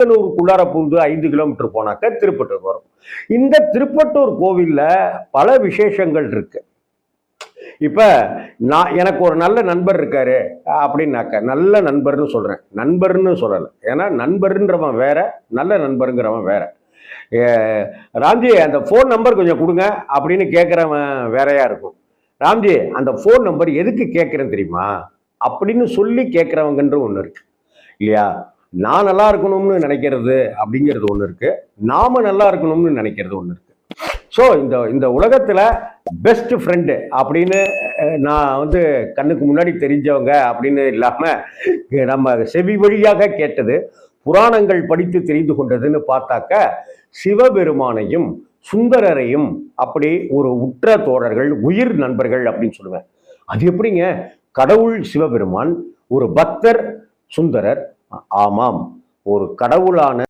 திருப்பட்டூருக்குள்ளார பூந்து 5 கிலோமீட்டர் போனாக்க திருப்பட்டூர் வரும். இந்த திருப்பட்டூர் கோவில்ல பல விசேஷங்கள் இருக்கு. இப்ப எனக்கு ஒரு நல்ல நண்பர் இருக்காரு அப்படின்னாக்க, நல்ல நண்பர்னு சொல்றேன், நண்பர்னு சொல்லல. ஏன்னா நண்பர்ன்றவன் வேற, நல்ல நண்பருங்கிறவன் வேற. ராம்ஜி அந்த போன் நம்பர் கொஞ்சம் கொடுங்க அப்படின்னு கேட்கிறவன் வேறையா இருக்கும். ராம்ஜி அந்த போன் நம்பர் எதுக்கு கேட்கிறேன் தெரியுமா அப்படின்னு சொல்லி கேட்கிறவங்கன்ற ஒண்ணு இருக்கு இல்லையா? நான் நல்லா இருக்கணும்னு நினைக்கிறது அப்படிங்கிறது ஒண்ணு இருக்கு, நாம நல்லா இருக்கணும்னு நினைக்கிறது ஒண்ணு இருக்கு. ஸோ இந்த உலகத்துல பெஸ்ட் ஃப்ரெண்டு அப்படின்னு நான் கண்ணுக்கு முன்னாடி தெரிஞ்சவங்க அப்படின்னு இல்லாம நம்ம செவி வழியாக கேட்டது, புராணங்கள் படித்து தெரிந்து கொண்டதுன்னு பார்த்தாக்க சிவபெருமானையும் சுந்தரரையும் அப்படி ஒரு உற்ற தோழர்கள், உயிர் நண்பர்கள் அப்படின்னு சொல்லுவேன். அது எப்படிங்க? கடவுள் சிவபெருமான், ஒரு பக்தர் சுந்தரர். ஆமாம், ஒரு கடவுளான